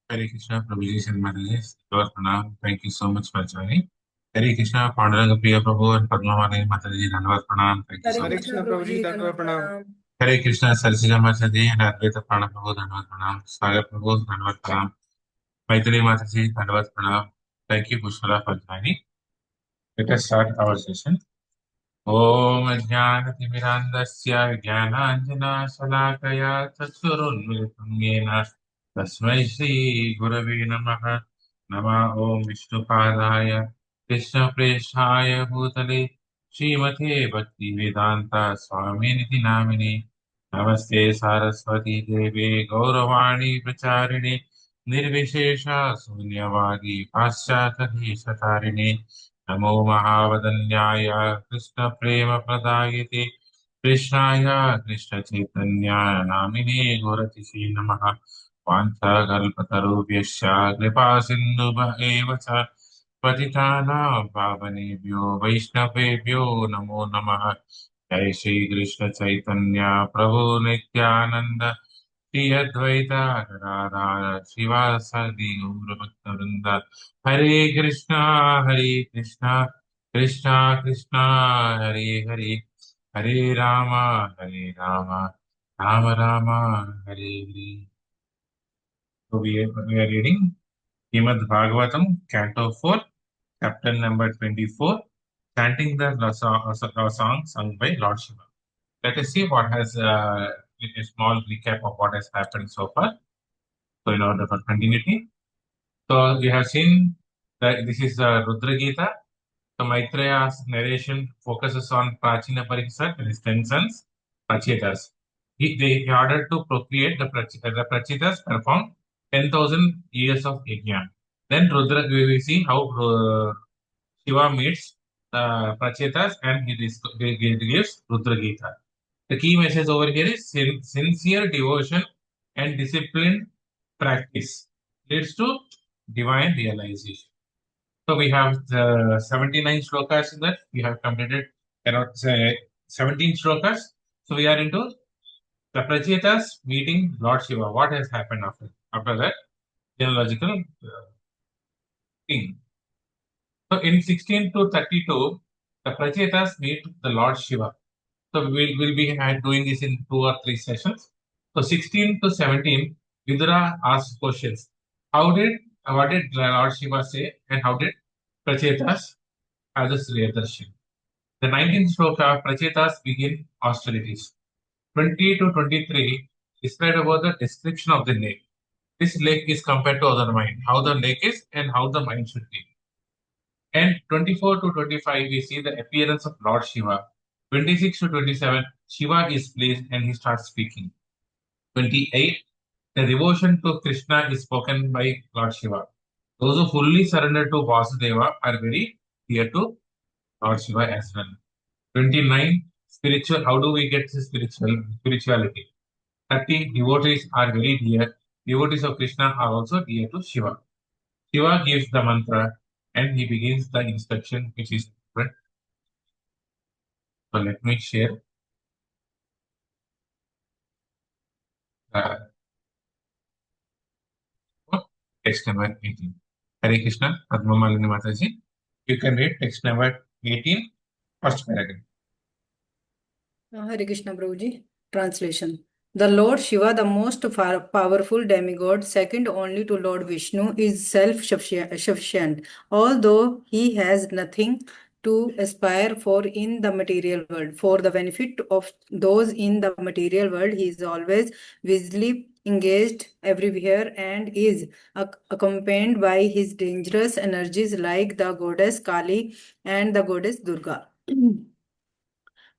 Hare Krishna, Prabhuji and Mataji, Lord Pranam. Thank you so much for joining. Hare Krishna, Panduranga Priya Prabhu and Padma Mataji, Dhanavad Pranam. Thank you Hare so Hare much. Krishna Krishna Prabhuji, Prabhuji, Dandava Dhanavad Pranam. Pranam. Hare Krishna, Sarsija Mataji and Advaita Prana Prabhu, Dhanavad Pranam. Sagar Prabhu, Dhanavad Pranam. Maitri Mataji, Dhanavad Pranam. Thank you, Kushala, for joining. Let us start our session. ॐ अज्ञानतिमिरान्धस्य ज्ञानाञ्जनाशलाकया चक्षुरुन्मिलितं येन तस्मै श्रीगुरवे नमः। नमः ॐ विष्णुपादाय कृष्णप्रेष्ठाय भूतले श्रीमते भक्तिवेदान्त स्वामिनिति नामिने। नमस्ते सारस्वती देवे गौरवाणी प्रचारिणे निर्विशेष शून्यवादी पाश्चात्यधीशतारिणे। नमो महावदन्याय कृष्णप्रेमप्रदायते कृष्णाय कृष्णचैतन्याय नामिने गुरतिसे नमः। वाञ्छाकल्पतरुभ्यश्च कृपासिन्धुभ एव च पतितानां पावनेभ्यो वैष्णवेभ्यो नमो नमः। जय श्रीकृष्ण चैतन्य प्रभु नित्यानन्द श्री अद्वैता गदाधर शिवासादि गौरभक्तवृन्द। हरे कृष्णा कृष्णा कृष्णा हरे हरे, हरे Ram Ram Ram Hare Hare. So we are reading Srimad Bhagavatam, Canto 4, Chapter number 24, chanting the song sung by Lord Shiva. Let us see what has a small recap of what has happened so far. So in order for continuity, so we have seen that this is Rudra Gita. So Maitreya's narration focuses on Prachina Parikshit and his 10 sons, Prachetas. They ordered to procreate the Prachetas performed 10,000 years of yajna. Then Rudra, we will see how Shiva meets Prachetas and he gives Rudra Gita. The key message over here is sincere devotion and disciplined practice leads to divine realization. So we have 79 shlokas in that. We have completed around 17 shlokas. So we are into the Prachetas meeting Lord Shiva. What has happened after that? Genealogical thing. So in 16 to 32, the Prachetas meet the Lord Shiva. So we'll be doing this in 2 or 3 sessions. So 16 to 17, Vidura asks questions. What did Lord Shiva say, and how did Prachetas have this Sriyadarshi? The 19th shloka, Prachetas begin austerities. 20 to 23 describe about the description of the lake. This lake is compared to other mind, how the lake is and how the mind should be. And 24 to 25, we see the appearance of Lord Shiva. 26 to 27, Shiva is pleased and he starts speaking. 28, the devotion to Krishna is spoken by Lord Shiva. Those who fully surrender to Vasudeva are very dear to Lord Shiva as well. 29, spiritual, how do we get this spirituality? 30, devotees are very dear. Devotees of Krishna are also dear to Shiva. Shiva gives the mantra and he begins the instruction which is different. So let me share text number 18. Hare Krishna, Padma Malini Mataji. You can read text number 18, first paragraph. Hare Krishna Prabhuji. Translation. The Lord Shiva, the most powerful demigod, second only to Lord Vishnu, is self-sufficient, although he has nothing to aspire for in the material world. For the benefit of those in the material world, he is always visibly engaged everywhere and is accompanied by his dangerous energies like the goddess Kali and the goddess Durga.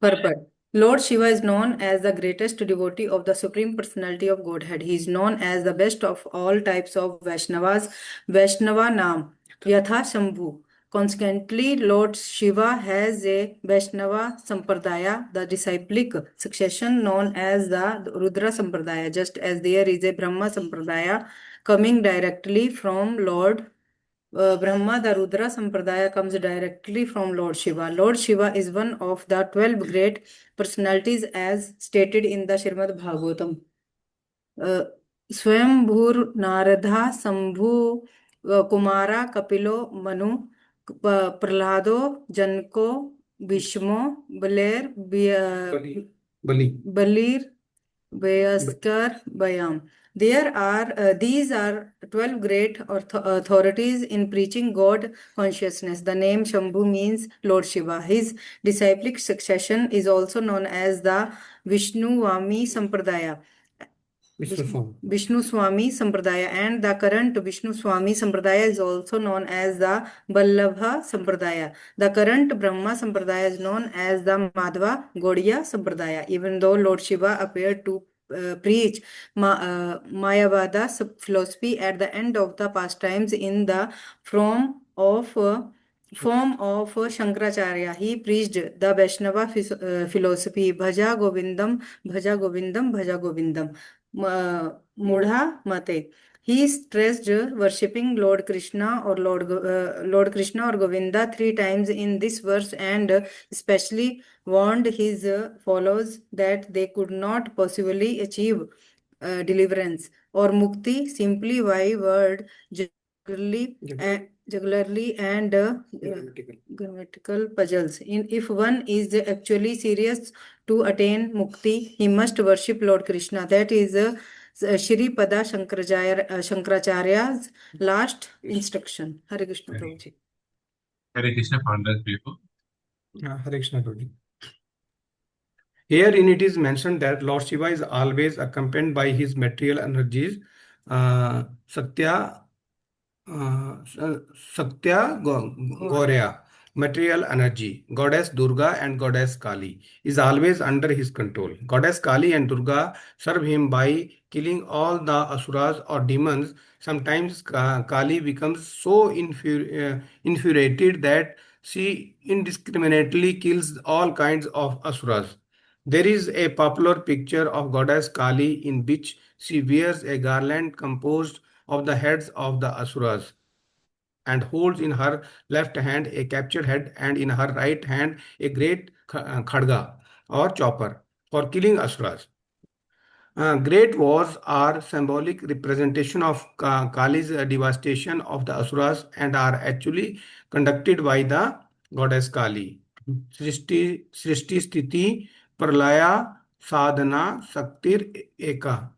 Purport. Lord Shiva is known as the greatest devotee of the Supreme Personality of Godhead. He is known as the best of all types of Vaishnavas. Vaishnava Nam, Yatha Shambhu. Consequently, Lord Shiva has a Vaishnava Sampradaya, the disciplic succession known as the Rudra Sampradaya, just as there is a Brahma Sampradaya coming directly from Lord Brahma, the Rudra Sampradaya comes directly from Lord Shiva. Lord Shiva is one of the 12 great personalities as stated in the Srimad Bhagavatam. स्वयंभूर्नारदः Shambhu Kumara कपिलो Manu प्रह्लादो जनको भीष्मो बलेर बलि बलिर Vayaskar Bayam. These are 12 great authorities in preaching God consciousness. The name Shambhu means Lord Shiva. His disciplic succession is also known as the Vishnu Vami Sampradaya. Vishnu Swami Sampradaya, and the current Vishnu Swami Sampradaya is also known as the Vallabha Sampradaya. The current Brahma Sampradaya is known as the Madhva Gaudiya Sampradaya. Even though Lord Shiva appeared to preach Mayavada philosophy at the end of the pastimes in the form of Shankaracharya, he preached the Vaishnava philosophy, Bhaja Govindam, Bhaja Govindam, Bhaja Govindam. Mudha Mate. He stressed worshipping Lord Krishna or Lord Krishna or Govinda 3 times in this verse, and especially warned his followers that they could not possibly achieve deliverance or mukti simply by word jugglerly and grammatical puzzles. If one is actually serious to attain mukti, he must worship Lord Krishna. That is Shri Pada Shankaracharya's last instruction. Hare Krishna Prabhuji. Hare Krishna, Pandal people. Hare Krishna Prabhuji. Herein it is mentioned that Lord Shiva is always accompanied by his material energies, Satya Gaurya, material energy. Goddess Durga and Goddess Kali is always under his control. Goddess Kali and Durga serve him by killing all the asuras or demons. Sometimes Kali becomes so infuriated that she indiscriminately kills all kinds of asuras. There is a popular picture of Goddess Kali in which she wears a garland composed of the heads of the asuras and holds in her left hand a captured head and in her right hand a great khadga or chopper for killing asuras. Great wars are symbolic representation of Kali's devastation of the asuras and are actually conducted by the goddess Kali. Srishti Sthiti Pralaya Sadhana Saktir Eka.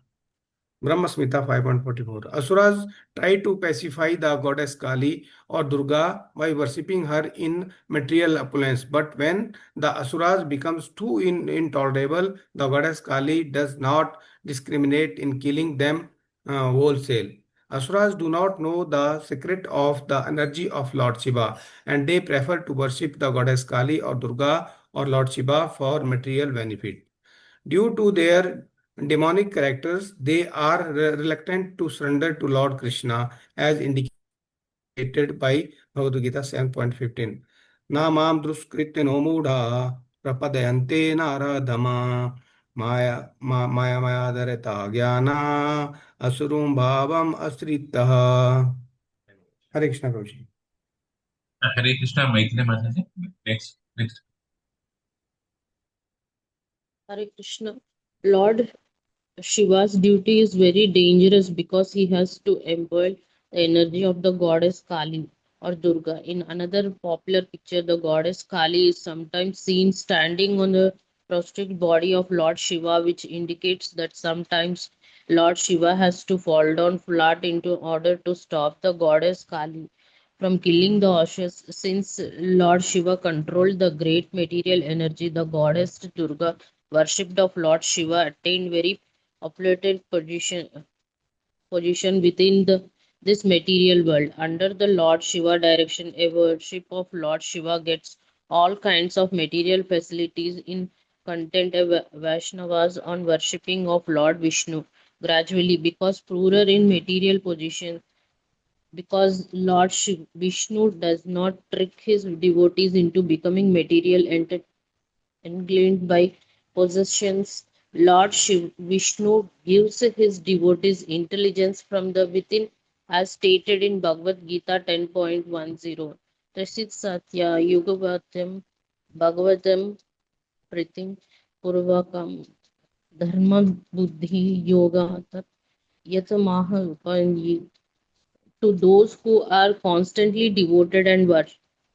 Brahma Samhita 5.44. Asuras try to pacify the goddess Kali or Durga by worshipping her in material opulence. But when the Asuras becomes too intolerable, the goddess Kali does not discriminate in killing them wholesale. Asuras do not know the secret of the energy of Lord Shiva, and they prefer to worship the goddess Kali or Durga or Lord Shiva for material benefit. Due to their demonic characters, they are reluctant to surrender to Lord Krishna, as indicated by Bhagavad Gita 7.15. Namam druskritya no mudha prapadayante naradama maya dhareta jnana asurum bhavam asritaha. Hare Krishna Prabhuji. Hare Krishna, Maithili Mataji. Next. Hare Krishna. Lord Shiva's duty is very dangerous because he has to employ the energy of the goddess Kali or Durga. In another popular picture, the goddess Kali is sometimes seen standing on the prostrate body of Lord Shiva, which indicates that sometimes Lord Shiva has to fall down flat into order to stop the goddess Kali from killing the Ashuras. Since Lord Shiva controlled the great material energy, the goddess Durga, worshipped of Lord Shiva, attained very opulent position within this material world. Under the Lord Shiva direction, a worship of Lord Shiva gets all kinds of material facilities in content Vaishnavas on worshipping of Lord Vishnu gradually because poorer in material position, because Lord Vishnu does not trick his devotees into becoming material enlightened by possessions. Lord Vishnu gives his devotees intelligence from the within, as stated in Bhagavad Gita 10.10. Trasit Satya Yugavatam Bhagavatam Pritim Purvakam Dharma Buddhi Yoga Yatamaha Upanyi. To those who are constantly devoted and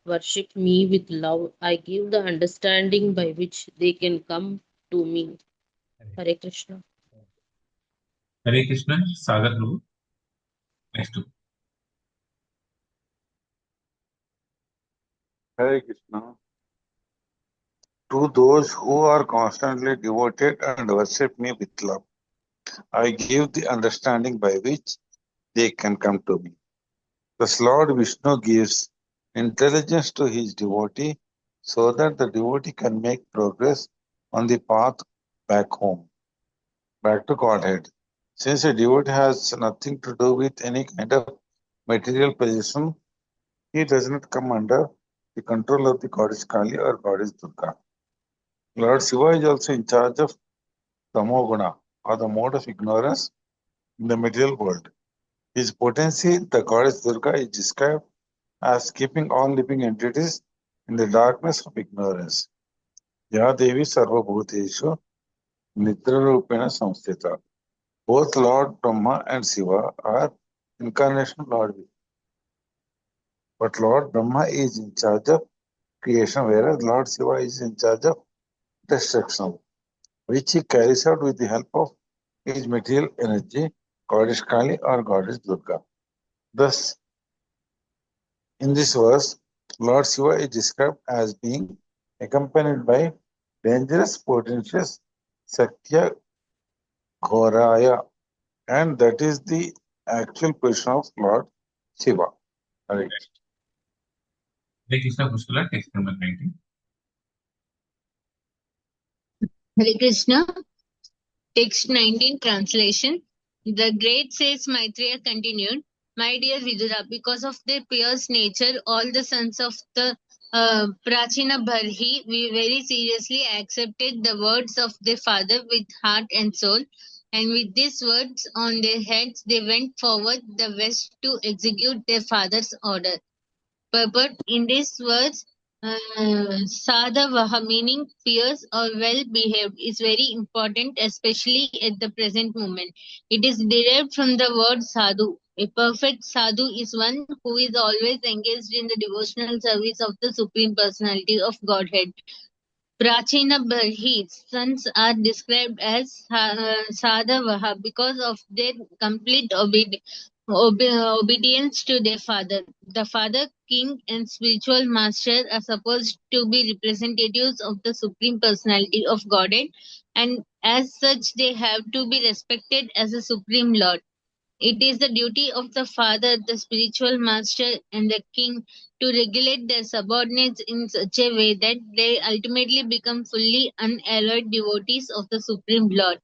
worship me with love, I give the understanding by which they can come to me. Hare Krishna. Hare Krishna, Sagar Prabhu. Next to. Hare Krishna. To those who are constantly devoted and worship me with love, I give the understanding by which they can come to me. Thus Lord Vishnu gives intelligence to his devotee so that the devotee can make progress on the path back home, back to Godhead. Since a devotee has nothing to do with any kind of material possession, he does not come under the control of the goddess Kali or goddess Durga. Lord Shiva is also in charge of Tamoguna, or the mode of ignorance in the material world. His potency, the goddess Durga, is described as keeping all living entities in the darkness of ignorance. Ya Devi Sarvabhuteshu Nidrarupena Samstita. Both Lord Brahma and Shiva are incarnation of Lord Vishnu. But Lord Brahma is in charge of creation, whereas Lord Shiva is in charge of destruction, which he carries out with the help of his material energy, Goddess Kali or Goddess Durga. Thus, in this verse, Lord Shiva is described as being accompanied by dangerous, portentous Satya Ghoraya, and that is the actual position of Lord Shiva. Right. Hare Krishna, Pushkala, text number 19. Hare Krishna. Text 19 translation. The great sage Maitreya continued, My dear Vidura, because of their pious nature, all the sons of the Prachina Bharhi, we very seriously accepted the words of their father with heart and soul. And with these words on their heads, they went forward the west to execute their father's order. But in these words, sadhavaha, meaning fierce or well behaved, is very important, especially at the present moment. It is derived from the word sadhu. A perfect sadhu is one who is always engaged in the devotional service of the Supreme Personality of Godhead. Prachina Barhi's sons are described as Sadhavaha because of their complete obedience to their father. The father, king, and spiritual master are supposed to be representatives of the Supreme Personality of Godhead, and as such, they have to be respected as a Supreme Lord. It is the duty of the father, the spiritual master, and the king to regulate their subordinates in such a way that they ultimately become fully unalloyed devotees of the Supreme Lord.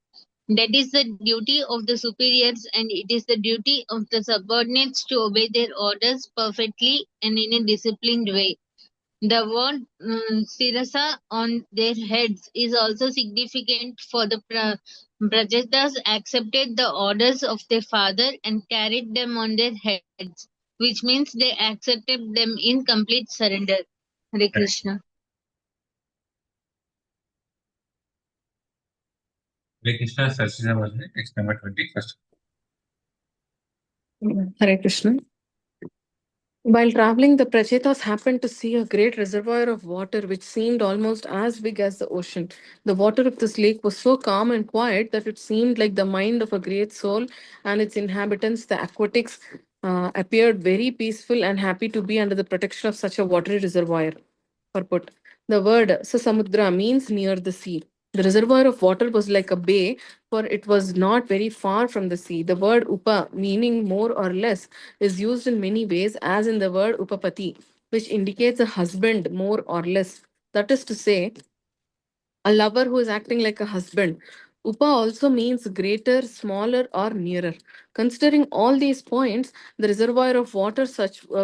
That is the duty of the superiors, and it is the duty of the subordinates to obey their orders perfectly and in a disciplined way. The word Sirasa on their heads is also significant for the Prajatas accepted the orders of their father and carried them on their heads, which means they accepted them in complete surrender. Hare Krishna. Hare Krishna, Sasija Vajre, text number 21st. Hare Krishna. While traveling, the Prachetas happened to see a great reservoir of water which seemed almost as big as the ocean. The water of this lake was so calm and quiet that it seemed like the mind of a great soul, and its inhabitants, the aquatics, appeared very peaceful and happy to be under the protection of such a watery reservoir. Purport. The word Sasamudra means near the sea. The reservoir of water was like a bay, for it was not very far from the sea. The word Upa, meaning more or less, is used in many ways, as in the word Upapati, which indicates a husband more or less. That is to say, a lover who is acting like a husband. Upa also means greater, smaller, or nearer. Considering all these points, the reservoir of water,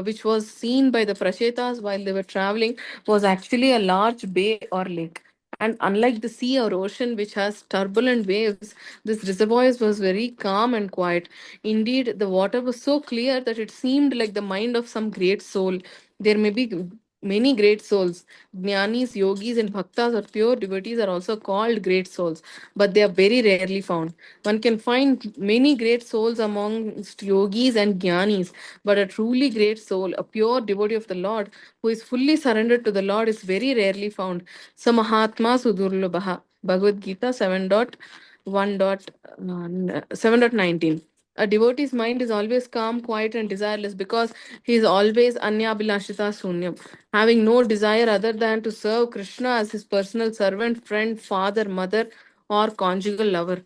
which was seen by the Prachetas while they were traveling, was actually a large bay or lake. And unlike the sea or ocean, which has turbulent waves, this reservoir was very calm and quiet. Indeed, the water was so clear that it seemed like the mind of some great soul. There may be many great souls. Jnanis, yogis, and bhaktas or pure devotees are also called great souls, but they are very rarely found. One can find many great souls amongst yogis and jnanis, but a truly great soul, a pure devotee of the Lord, who is fully surrendered to the Lord, is very rarely found. Samahatma Sudurlabha. Bhagavad Gita 7.19. A devotee's mind is always calm, quiet, and desireless because he is always Anyabhilashita Sunyam, having no desire other than to serve Krishna as his personal servant, friend, father, mother, or conjugal lover.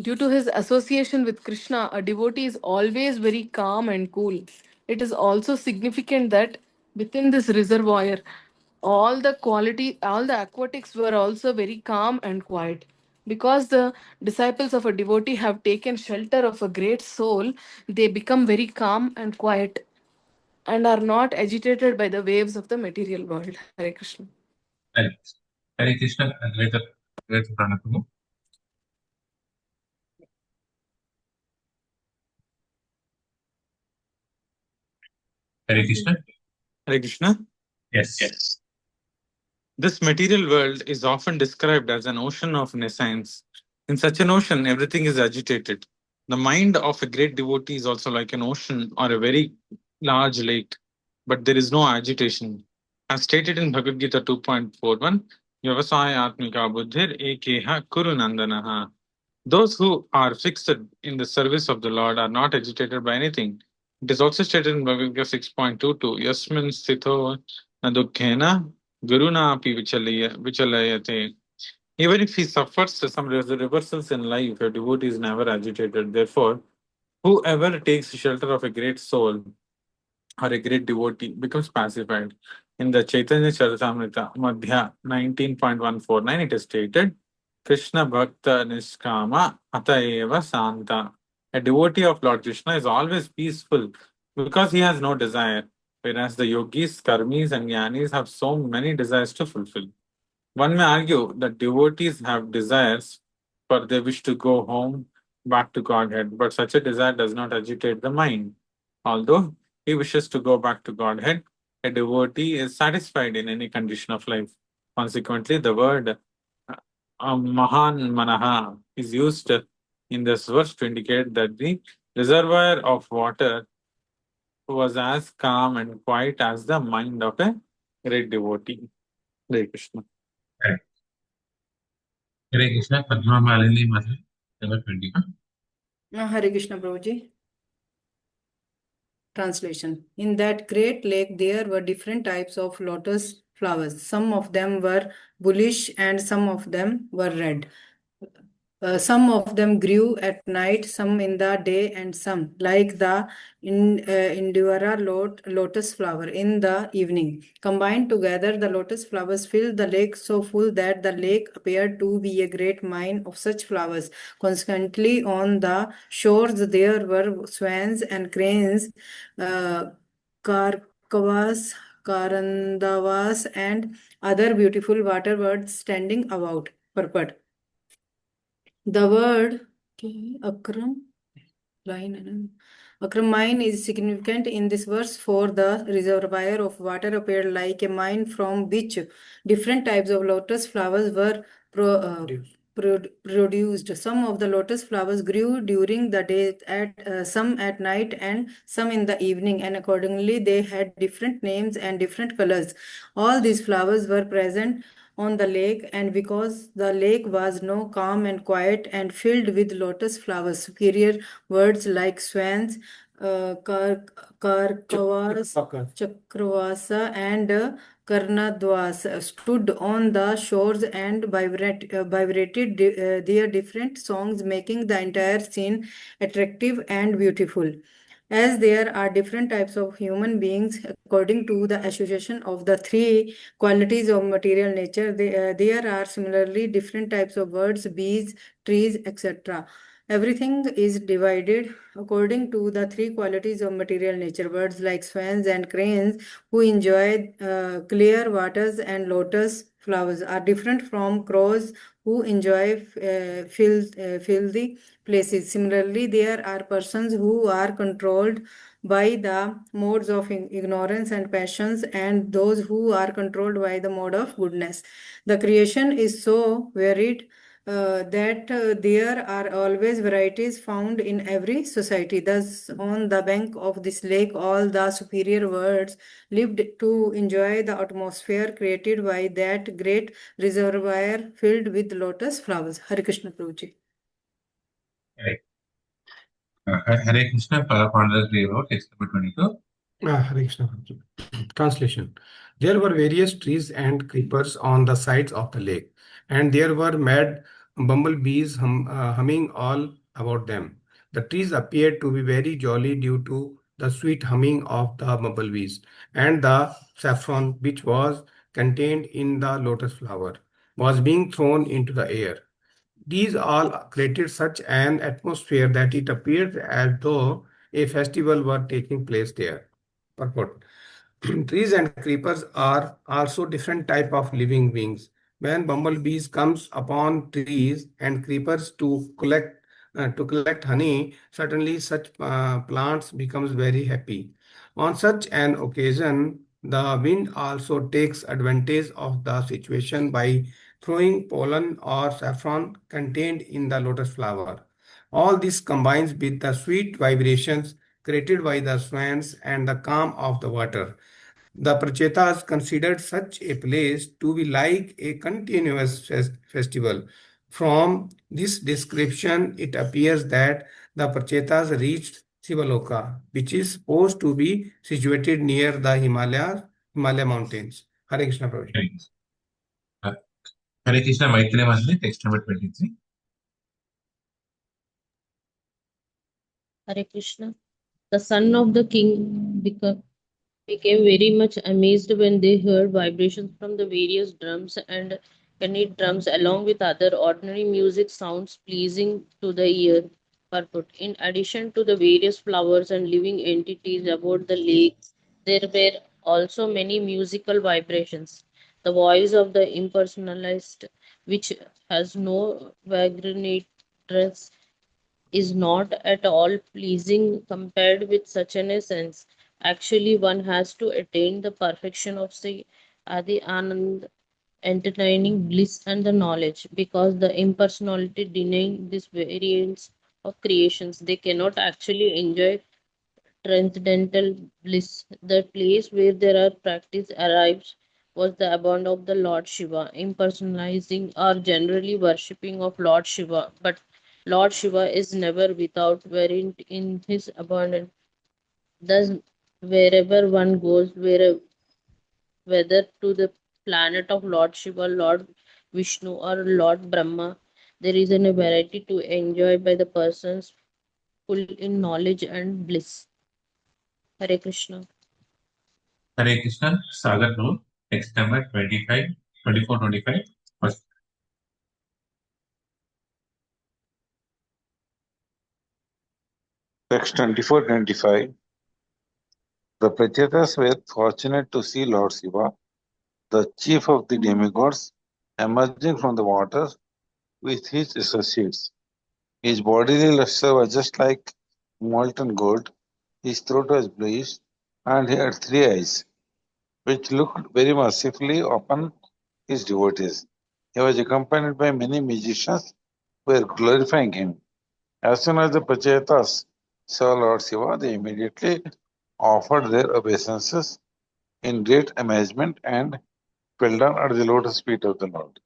Due to his association with Krishna, a devotee is always very calm and cool. It is also significant that within this reservoir, all the aquatics were also very calm and quiet. Because the disciples of a devotee have taken shelter of a great soul, they become very calm and quiet and are not agitated by the waves of the material world. Hare Krishna. Hare Hare Krishna, Advaita Pranakamu. Hare Krishna. Hare Krishna. Yes. This material world is often described as an ocean of nescience. In such an ocean, everything is agitated. The mind of a great devotee is also like an ocean or a very large lake, but there is no agitation. As stated in Bhagavad Gita 2.41, Vyavasaya Atmika Buddhir Ekeha Kuru Nandanaha. Those who are fixed in the service of the Lord are not agitated by anything. It is also stated in Bhagavad Gita 6.22, Yasmin Sthito Nadukhena Guruna Api Vichalayate. Even if he suffers some reversals in life, a devotee is never agitated. Therefore, whoever takes shelter of a great soul or a great devotee becomes pacified. In the Chaitanya Charitamrita Madhya 19.149, it is stated, Krishna Bhakta Nishkama Ataeva Santa. A devotee of Lord Krishna is always peaceful because he has no desire, whereas the yogis, karmis, and jnanis have so many desires to fulfill. One may argue that devotees have desires, for they wish to go home back to Godhead, but such a desire does not agitate the mind. Although he wishes to go back to Godhead, a devotee is satisfied in any condition of life. Consequently, the word Mahan Manaha is used in this verse to indicate that the reservoir of water was as calm and quiet as the mind of a great devotee. Hare Krishna. Hare Krishna, Padma Malini Mother, number 21. Hare Krishna, Prabhuji. Translation. In that great lake, there were different types of lotus flowers. Some of them were bluish and some of them were red. Some of them grew at night, some in the day, and some, like the Indira lotus flower, in the evening. Combined together, the lotus flowers filled the lake so full that the lake appeared to be a great mine of such flowers. Consequently, on the shores there were swans and cranes, karkavas, karandavas, and other beautiful water birds standing about. Purport. The word Akram mine is significant in this verse, for the reservoir of water appeared like a mine from which different types of lotus flowers were produced. Some of the lotus flowers grew during the day, some at night, and some in the evening, and accordingly they had different names and different colors. All these flowers were present on the lake, and because the lake was now calm and quiet and filled with lotus flowers, superior words like swans, Karkavas, Chakravasa, and Karnadwas stood on the shores and vibrated their different songs, making the entire scene attractive and beautiful. As there are different types of human beings, according to the association of the three qualities of material nature, there are similarly different types of birds, bees, trees, etc. Everything is divided according to the three qualities of material nature. Birds like swans and cranes, who enjoy clear waters and lotus flowers, are different from crows, who enjoy filthy places. Similarly, there are persons who are controlled by the modes of ignorance and passions, and those who are controlled by the mode of goodness. The creation is so varied that there are always varieties found in every society. Thus, on the bank of this lake, all the superior worlds lived to enjoy the atmosphere created by that great reservoir filled with lotus flowers. Hare Krishna Prabhuji. Correct. Hare Krishna, Pandra wrote text number 22. Hare Krishna. Translation. There were various trees and creepers on the sides of the lake, and there were mad bumblebees humming all about them. The trees appeared to be very jolly due to the sweet humming of the bumblebees, and the saffron, which was contained in the lotus flower, was being thrown into the air. These all created such an atmosphere that it appeared as though a festival were taking place there. Purport. Trees and creepers are also different type of living beings. When bumblebees comes upon trees and creepers to collect honey, certainly such plants becomes very happy. On such an occasion, the wind also takes advantage of the situation by throwing pollen or saffron contained in the lotus flower. All this combines with the sweet vibrations created by the swans and the calm of the water. The Prachetas considered such a place to be like a continuous festival. From this description, it appears that the Prachetas reached Sivaloka, which is supposed to be situated near the Himalaya mountains. Hare Krishna Prabhu. Hare Krishna, Maitreya Mandali, text number 23. Hare Krishna. The son of the king became very much amazed when they heard vibrations from the various drums and cornet drums, along with other ordinary music sounds pleasing to the ear. Purport. In addition to the various flowers and living entities about the lake, there were also many musical vibrations. The voice of the impersonalized, which has no vagrantness, is not at all pleasing compared with such an essence. Actually, one has to attain the perfection of the Adi Anand, entertaining bliss and the knowledge, because the impersonality denying this variance of creations, they cannot actually enjoy transcendental bliss. The place where their practice arrives was the abode of the Lord Shiva, impersonalizing or generally worshipping of Lord Shiva. But Lord Shiva is never without variant in his abundance. Thus, wherever one goes, whether to the planet of Lord Shiva, Lord Vishnu, or Lord Brahma, there is a variety to enjoy by the persons full in knowledge and bliss. Hare Krishna. Hare Krishna, Sagar wrote text number 25, 24, 25. First. Text 24-25. The Prachetas were fortunate to see Lord Shiva, the chief of the demigods, emerging from the water with his associates. His bodily luster was just like molten gold, his throat was bluish, and he had 3 eyes, which looked very mercifully upon his devotees. He was accompanied by many musicians who were glorifying him. As soon as the Prachetas saw Lord Shiva, they immediately offered their obeisances in great amazement and fell down at the lotus feet of the Lord.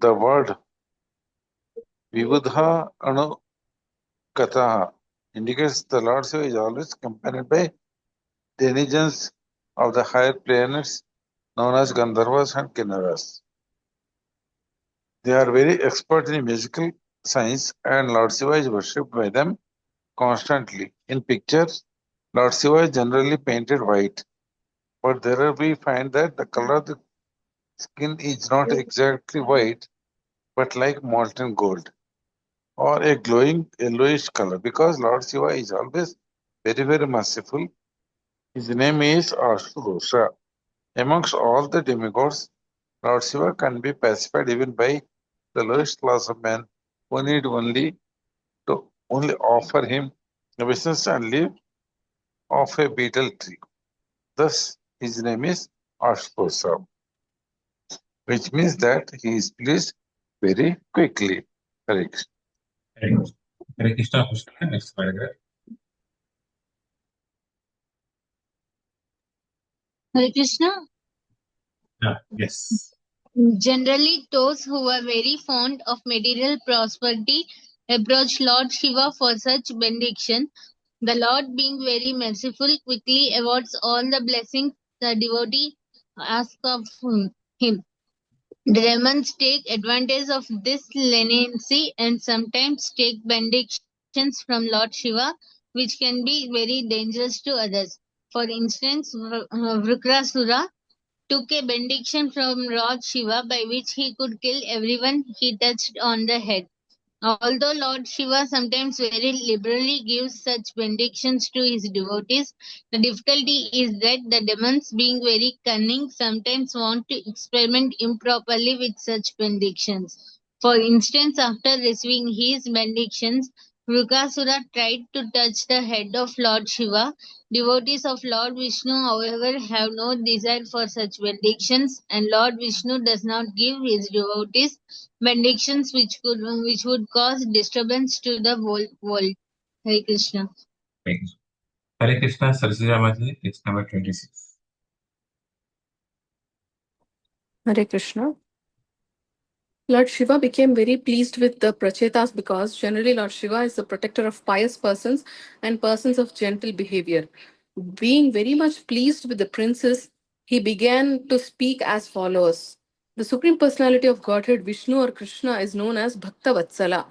The word Vibudha Anu Kataha indicates the Lord Shiva is always accompanied by denizens of the higher planets known as Gandharvas and Kinnaras. They are very expert in musical science, and Lord Shiva is worshipped by them constantly. In pictures, Lord Shiva is generally painted white, but there we find that the color of the skin is not exactly white, but like molten gold or a glowing yellowish color, because Lord Shiva is always very, very merciful. His name is Ashutosa. Amongst all the demigods, Lord Shiva can be pacified even by the lowest class of man who need only offer him obeisance and live off a betel tree. Thus, his name is Ashposa, which means that he is pleased very quickly. Correct. Hare Krishna, Krishna. Next paragraph. Hare Krishna. Yes. Generally, those who are very fond of material prosperity approach Lord Shiva for such benediction. The Lord, being very merciful, quickly awards all the blessings the devotee asks of him. The demons take advantage of this leniency and sometimes take benedictions from Lord Shiva, which can be very dangerous to others. For instance, Vrikrasura took a benediction from Lord Shiva by which he could kill everyone he touched on the head. Although Lord Shiva sometimes very liberally gives such benedictions to his devotees, the difficulty is that the demons, being very cunning, sometimes want to experiment improperly with such benedictions. For instance, after receiving his benedictions, Vrukasura tried to touch the head of Lord Shiva. Devotees of Lord Vishnu, however, have no desire for such benedictions, and Lord Vishnu does not give his devotees benedictions which would cause disturbance to the whole world. Hare Krishna. Hare Krishna, Saraswati Mataji, text number 26. Hare Krishna. Lord Shiva became very pleased with the Prachetas because generally Lord Shiva is the protector of pious persons and persons of gentle behavior. Being very much pleased with the princes, he began to speak as follows. The Supreme Personality of Godhead, Vishnu or Krishna, is known as Bhakta Vatsala.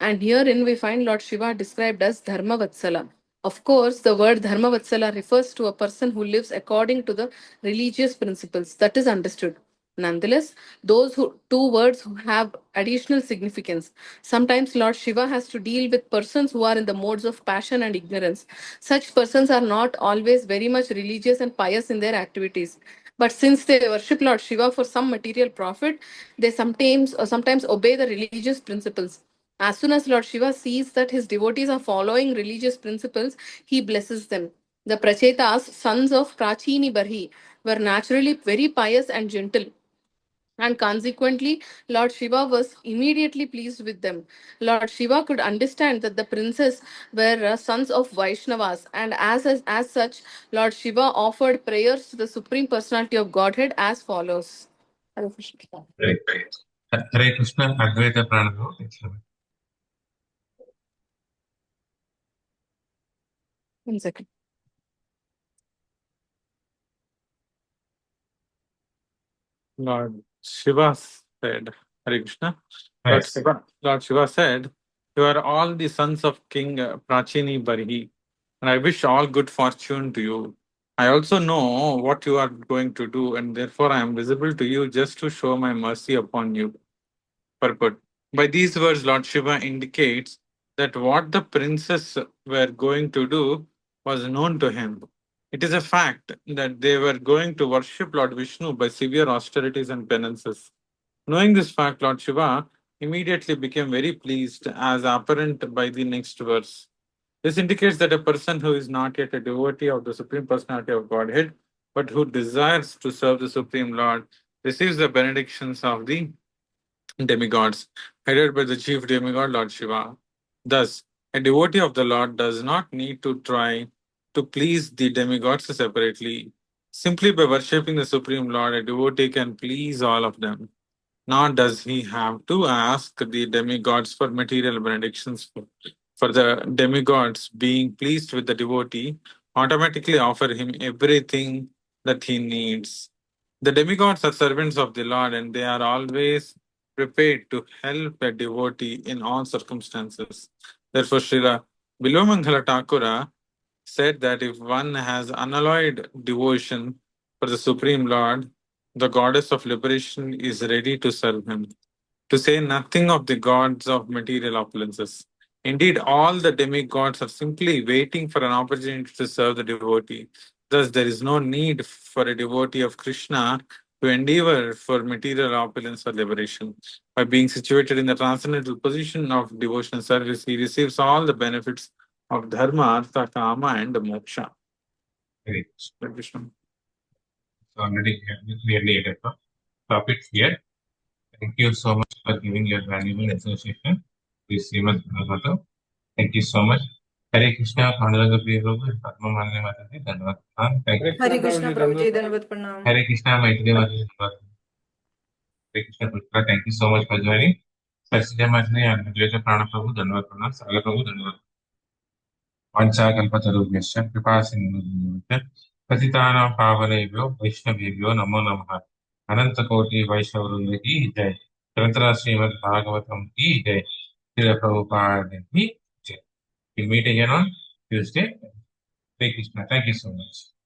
And herein we find Lord Shiva described as Dharma Vatsala. Of course, the word Dharma Vatsala refers to a person who lives according to the religious principles. That is understood. Nonetheless, two words have additional significance. Sometimes Lord Shiva has to deal with persons who are in the modes of passion and ignorance. Such persons are not always very much religious and pious in their activities. But since they worship Lord Shiva for some material profit, they sometimes obey the religious principles. As soon as Lord Shiva sees that his devotees are following religious principles, he blesses them. The Prachetas, sons of Prachini Barhi, were naturally very pious and gentle. And consequently, Lord Shiva was immediately pleased with them. Lord Shiva could understand that the princes were sons of Vaishnavas, and as such, Lord Shiva offered prayers to the Supreme Personality of Godhead as follows. Hare Krishna. Hare Krishna, Advaita Pranadho, text number. 1 second. Lord Shiva said, Hare Krishna. Yes. Lord Shiva said, "You are all the sons of King Prachini Barhi, and I wish all good fortune to you. I also know what you are going to do, and therefore I am visible to you just to show my mercy upon you." Purport. By these words, Lord Shiva indicates that what the princes were going to do was known to him. It is a fact that they were going to worship Lord Vishnu by severe austerities and penances. Knowing this fact, Lord Shiva immediately became very pleased, as apparent by the next verse. This indicates that a person who is not yet a devotee of the Supreme Personality of Godhead, but who desires to serve the Supreme Lord, receives the benedictions of the demigods, headed by the chief demigod, Lord Shiva. Thus, a devotee of the Lord does not need to try to please the demigods separately. Simply by worshipping the Supreme Lord, a devotee can please all of them. Nor does he have to ask the demigods for material benedictions. For the demigods, being pleased with the devotee, automatically offer him everything that he needs. The demigods are servants of the Lord, and they are always prepared to help a devotee in all circumstances. Therefore, Srila Bilomangala Thakura said that if one has unalloyed devotion for the Supreme Lord, the goddess of liberation is ready to serve him, to say nothing of the gods of material opulences. Indeed, all the demigods are simply waiting for an opportunity to serve the devotee. Thus, there is no need for a devotee of Krishna to endeavor for material opulence or liberation. By being situated in the transcendental position of devotional service, he receives all the benefits of dharma, artha, kama, and moksha. Great. Hare Krishna. Already clearly stop it here. Thank you so much for giving your valuable association with Srimad Bhagavatam. Thank you so much. Hare Krishna, Pandavaga Priya Prabhu, Padma Manne Mataji, Dhanavad Pranam. Thank you. हरे कृष्णा प्रभु जी धन्यवाद प्रणाम Hare Krishna, Maitri Mataji, Dhanavad. Hare Krishna, Putra. Thank you so much for joining. Sasija Mataji and Advaita Prana Prabhu, Dhanavad Pranam. Saga Prabhu, Dhanavad. Vancha Kalpatarubhyasya, Kripa Sindhu Patitanam Pavanebhyo, Vaishnavebhyo, Namo Namaha. अनंत कोटि वैष्णव वृंद की जय। ग्रंथराज श्रीमद् भागवतम की जय। श्रील प्रभुपाद की जय। We'll meet again on Tuesday. Hare Krishna. Thank you so much.